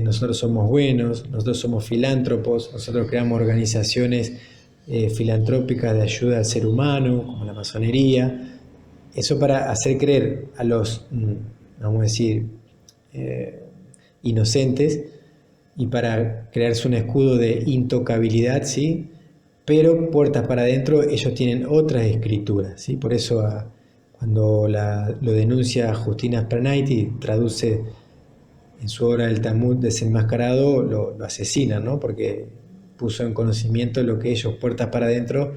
nosotros somos buenos, nosotros somos filántropos, nosotros creamos organizaciones filantrópicas de ayuda al ser humano, como la masonería, eso para hacer creer a los, vamos a decir, inocentes y para crearse un escudo de intocabilidad, ¿sí? Pero puertas para adentro ellos tienen otras escrituras, ¿sí? Por eso cuando lo denuncia Justina Spranaiti, traduce en su obra El Talmud desenmascarado, lo asesinan, ¿no? Porque puso en conocimiento lo que ellos, puertas para adentro,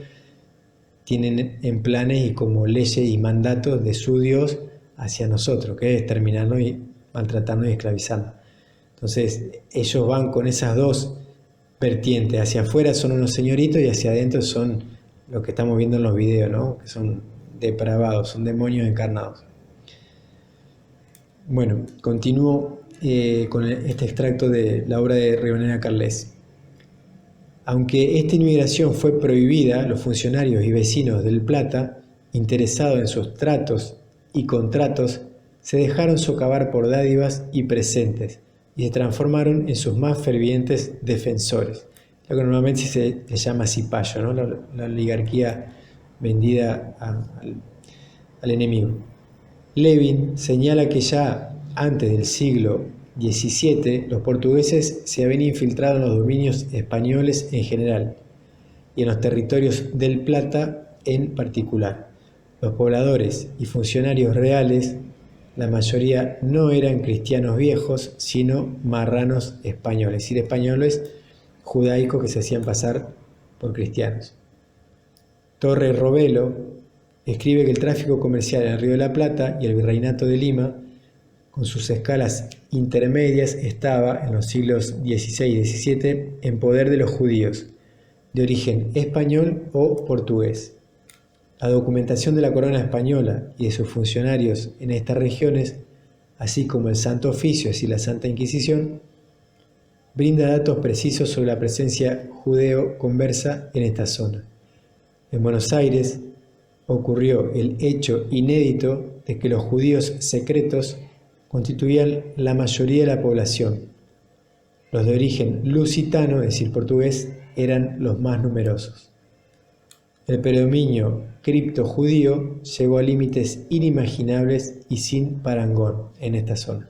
tienen en planes y como leyes y mandatos de su Dios hacia nosotros, que es terminarnos y maltratarnos y esclavizarnos. Entonces ellos van con esas dos vertientes. Hacia afuera son unos señoritos y hacia adentro son lo que estamos viendo en los videos, ¿no? Que son depravados, son demonios encarnados. Bueno, continúo con este extracto de la obra de Rionera Carles. Aunque esta inmigración fue prohibida, los funcionarios y vecinos del Plata, interesados en sus tratos y contratos, se dejaron socavar por dádivas y presentes y se transformaron en sus más fervientes defensores. Lo que normalmente se llama cipayo, ¿no? La oligarquía vendida al enemigo. Levin señala que ya antes del siglo XVII los portugueses se habían infiltrado en los dominios españoles en general y en los territorios del Plata en particular. Los pobladores y funcionarios reales, la mayoría no eran cristianos viejos, sino marranos españoles, es decir, españoles judaicos que se hacían pasar por cristianos. Torre Robelo escribe que el tráfico comercial en el Río de la Plata y el Virreinato de Lima, con sus escalas intermedias, estaba en los siglos XVI y XVII en poder de los judíos, de origen español o portugués. La documentación de la corona española y de sus funcionarios en estas regiones, así como el Santo Oficio y la Santa Inquisición, brinda datos precisos sobre la presencia judeo-conversa en esta zona. En Buenos Aires ocurrió el hecho inédito de que los judíos secretos constituían la mayoría de la población. Los de origen lusitano, es decir, portugués, eran los más numerosos. El predominio cripto-judío llegó a límites inimaginables y sin parangón en esta zona.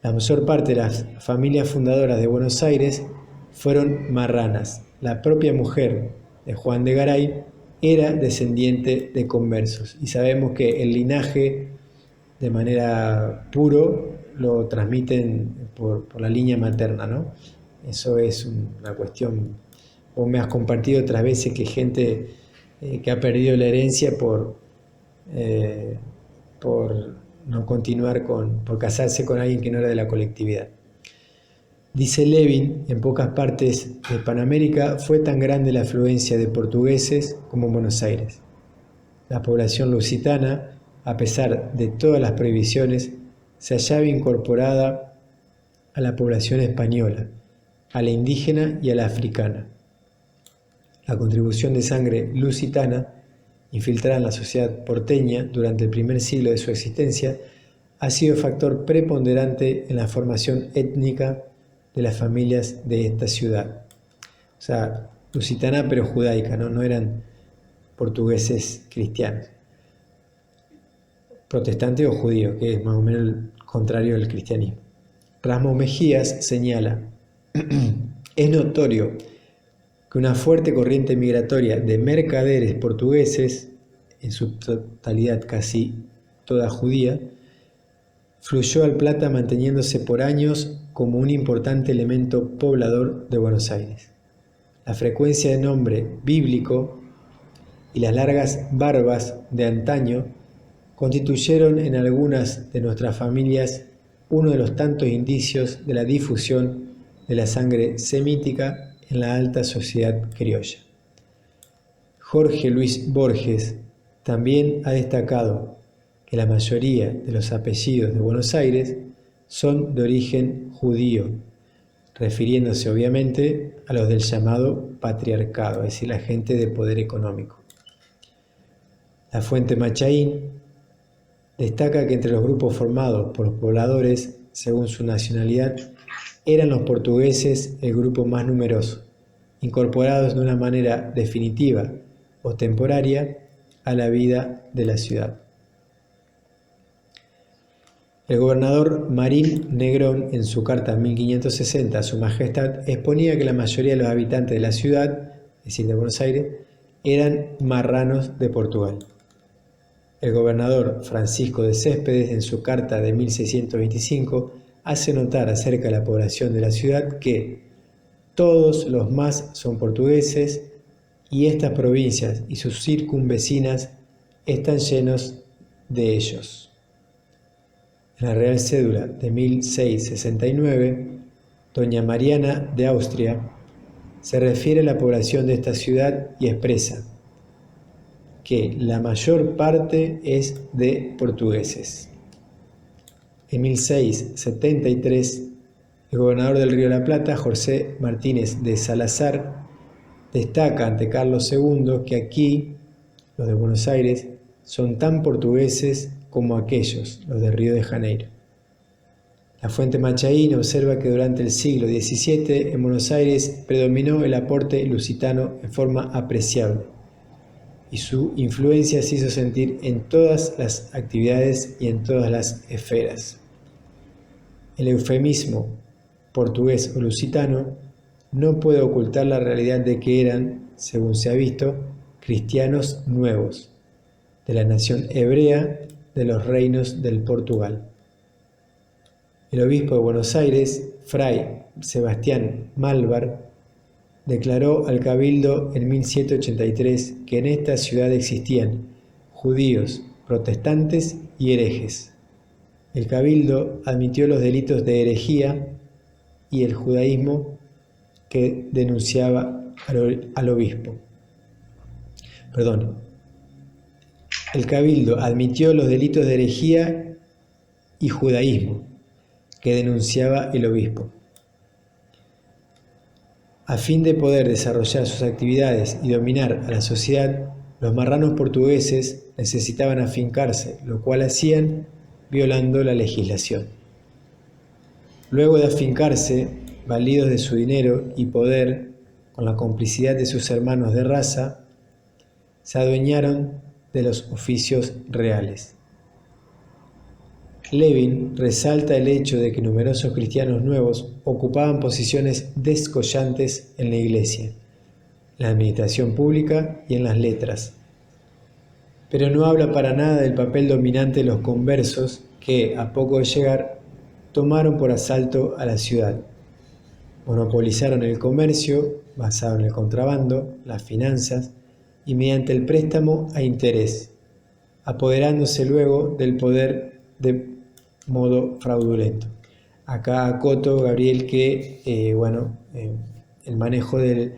La mayor parte de las familias fundadoras de Buenos Aires fueron marranas. La propia mujer de Juan de Garay era descendiente de conversos y sabemos que el linaje de manera puro lo transmiten por la línea materna, ¿no? Eso es una cuestión. Vos me has compartido otras veces que gente que ha perdido la herencia por no continuar por casarse con alguien que no era de la colectividad. Dice Levin, en pocas partes de Panamérica fue tan grande la afluencia de portugueses como en Buenos Aires. La población lusitana, a pesar de todas las prohibiciones, se hallaba incorporada a la población española, a la indígena y a la africana. La contribución de sangre lusitana, infiltrada en la sociedad porteña durante el primer siglo de su existencia, ha sido factor preponderante en la formación étnica de las familias de esta ciudad. O sea, lusitana pero judaica, no eran portugueses cristianos. Protestantes o judíos, que es más o menos el contrario del cristianismo. Rasmo Mejías señala, es notorio que una fuerte corriente migratoria de mercaderes portugueses, en su totalidad casi toda judía, fluyó al Plata manteniéndose por años como un importante elemento poblador de Buenos Aires. La frecuencia de nombre bíblico y las largas barbas de antaño constituyeron en algunas de nuestras familias uno de los tantos indicios de la difusión de la sangre semítica en la alta sociedad criolla. Jorge Luis Borges también ha destacado que la mayoría de los apellidos de Buenos Aires son de origen judío, refiriéndose obviamente a los del llamado patriarcado, es decir, la gente de poder económico. La fuente Machaín destaca que entre los grupos formados por los pobladores, según su nacionalidad, eran los portugueses el grupo más numeroso, incorporados de una manera definitiva o temporaria a la vida de la ciudad. El gobernador Marín Negrón, en su carta 1560 a su majestad, exponía que la mayoría de los habitantes de la ciudad, es decir, de Buenos Aires, eran marranos de Portugal. El gobernador Francisco de Céspedes, en su carta de 1625, hace notar acerca de la población de la ciudad que todos los más son portugueses y estas provincias y sus circunvecinas están llenos de ellos. En la Real Cédula de 1669, doña Mariana de Austria se refiere a la población de esta ciudad y expresa que la mayor parte es de portugueses. En 1673, el gobernador del Río de la Plata, José Martínez de Salazar, destaca ante Carlos II que aquí, los de Buenos Aires, son tan portugueses como aquellos, los de Río de Janeiro. La fuente Machaín observa que durante el siglo XVII en Buenos Aires predominó el aporte lusitano en forma apreciable y su influencia se hizo sentir en todas las actividades y en todas las esferas. El eufemismo portugués o lusitano no puede ocultar la realidad de que eran, según se ha visto, cristianos nuevos, de la nación hebrea de los reinos del Portugal. El obispo de Buenos Aires, Fray Sebastián Malvar, declaró al Cabildo en 1783 que en esta ciudad existían judíos, protestantes y herejes. El Cabildo admitió los delitos de herejía y el judaísmo que denunciaba al obispo. El Cabildo admitió los delitos de herejía y judaísmo que denunciaba el obispo. A fin de poder desarrollar sus actividades y dominar a la sociedad, los marranos portugueses necesitaban afincarse, lo cual hacían violando la legislación. Luego de afincarse, validos de su dinero y poder, con la complicidad de sus hermanos de raza, se adueñaron de los oficios reales. Levin resalta el hecho de que numerosos cristianos nuevos ocupaban posiciones descollantes en la Iglesia, en la administración pública y en las letras. Pero no habla para nada del papel dominante de los conversos que, a poco de llegar, tomaron por asalto a la ciudad. Monopolizaron el comercio, basado en el contrabando, las finanzas y mediante el préstamo a interés, apoderándose luego del poder de modo fraudulento. Acá acoto, Gabriel, que el manejo de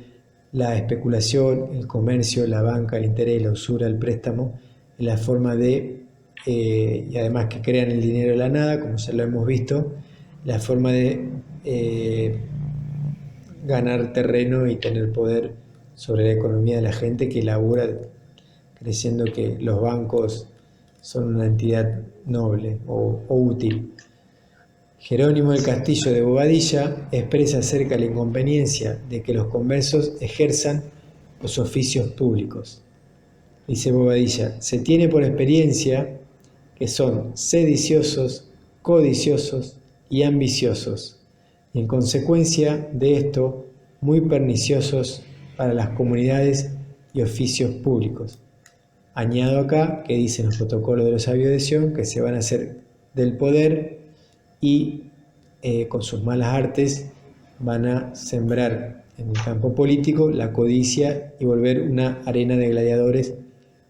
la especulación, el comercio, la banca, el interés, la usura, el préstamo, la forma de, y además que crean el dinero de la nada, como ya lo hemos visto, la forma de ganar terreno y tener poder sobre la economía de la gente que labura creyendo que los bancos son una entidad noble o útil. Jerónimo del Castillo de Bobadilla expresa acerca de la inconveniencia de que los conversos ejerzan los oficios públicos. Dice Bobadilla, se tiene por experiencia que son sediciosos, codiciosos y ambiciosos, y en consecuencia de esto, muy perniciosos para las comunidades y oficios públicos. Añado acá que dicen los protocolos de los sabios de Sion que se van a hacer del poder y con sus malas artes van a sembrar en el campo político la codicia y volver una arena de gladiadores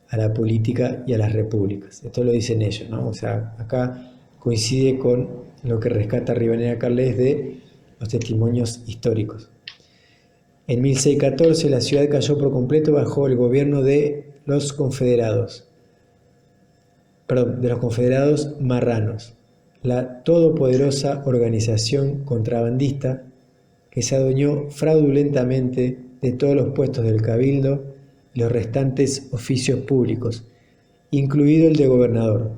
a la política y a las repúblicas. Esto lo dicen ellos, ¿no? O sea, acá coincide con lo que rescata Rivadeneyra Carles de los testimonios históricos. En 1614 la ciudad cayó por completo bajo el gobierno de los confederados marranos, la todopoderosa organización contrabandista que se adueñó fraudulentamente de todos los puestos del cabildo y los restantes oficios públicos, incluido el de gobernador.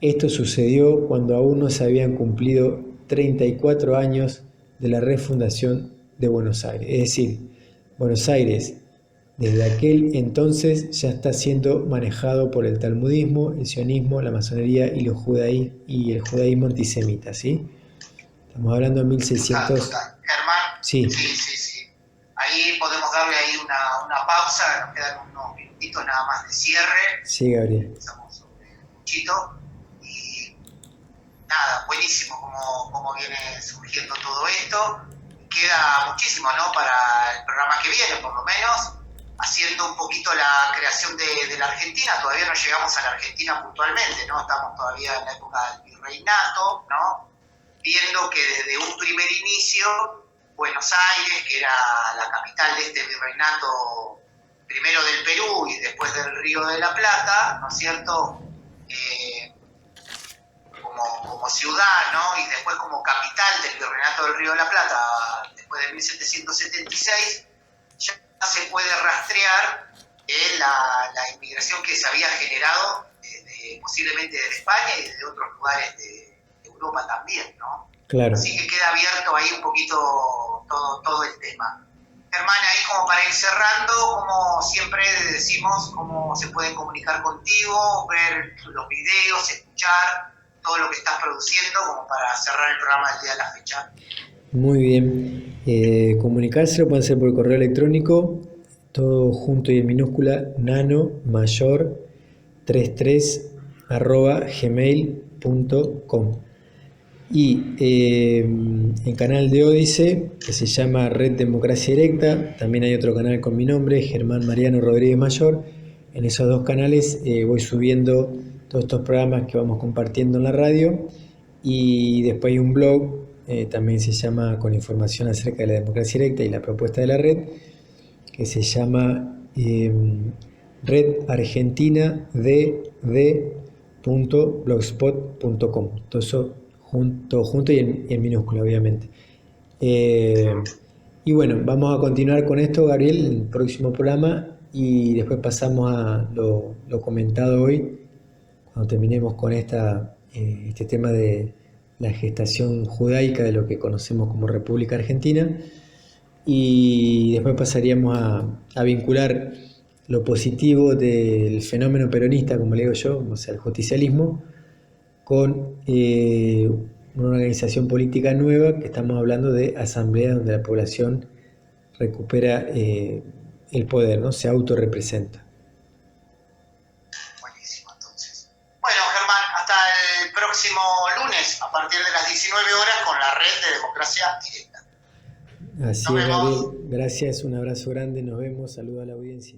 Esto sucedió cuando aún no se habían cumplido 34 años de la refundación de Buenos Aires. Es decir, Buenos Aires desde aquel entonces ya está siendo manejado por el talmudismo, el sionismo, la masonería y el judaísmo antisemita, ¿sí? Estamos hablando de 1600... Total. Germán, sí. Ahí podemos darle ahí una pausa, nos quedan unos minutitos nada más de cierre. Sí, Gabriel. Empezamos sobre el muchito y nada, buenísimo cómo viene surgiendo todo esto. Queda muchísimo, ¿no? Para el programa que viene, por lo menos, haciendo un poquito la creación de la Argentina. Todavía no llegamos a la Argentina puntualmente, ¿no? Estamos todavía en la época del virreinato, ¿no? Viendo que desde un primer inicio Buenos Aires, que era la capital de este virreinato, primero del Perú y después del Río de la Plata, ¿no es cierto? Como ciudad, ¿no? Y después como capital del virreinato del Río de la Plata, después de 1776, ya se puede rastrear la inmigración que se había generado posiblemente de España y de otros lugares de Europa también, ¿no? Claro. Así que queda abierto ahí un poquito todo el tema. Germán, ahí como para ir cerrando, como siempre decimos, cómo se pueden comunicar contigo, ver los videos, escuchar todo lo que estás produciendo, como para cerrar el programa del día de la fecha. Muy bien. Comunicarse lo pueden hacer por correo electrónico, todo junto y en minúscula, nanomayor33@gmail.com. Y el canal de Odise, que se llama Red Democracia Directa, también hay otro canal con mi nombre, Germán Mariano Rodríguez Mayor. En esos dos canales voy subiendo todos estos programas que vamos compartiendo en la radio, y después hay un blog, también se llama, con información acerca de la democracia directa y la propuesta de la red, que se llama redargentinadv.blogspot.com. Todo eso junto y en minúscula, obviamente. Y bueno, vamos a continuar con esto, Gabriel, en el próximo programa, y después pasamos a lo comentado hoy, cuando terminemos con este tema de la gestación judaica de lo que conocemos como República Argentina, y después pasaríamos a vincular lo positivo del fenómeno peronista, como le digo yo, o sea, el justicialismo, con una organización política nueva, que estamos hablando de asamblea, donde la población recupera el poder, ¿no? Se autorrepresenta. Buenísimo, entonces. Bueno, Germán, hasta el próximo lunes, a partir de las 19 horas, con la red de Democracia Directa. Así es, Gabriel. Gracias, un abrazo grande, nos vemos, saludos a la audiencia.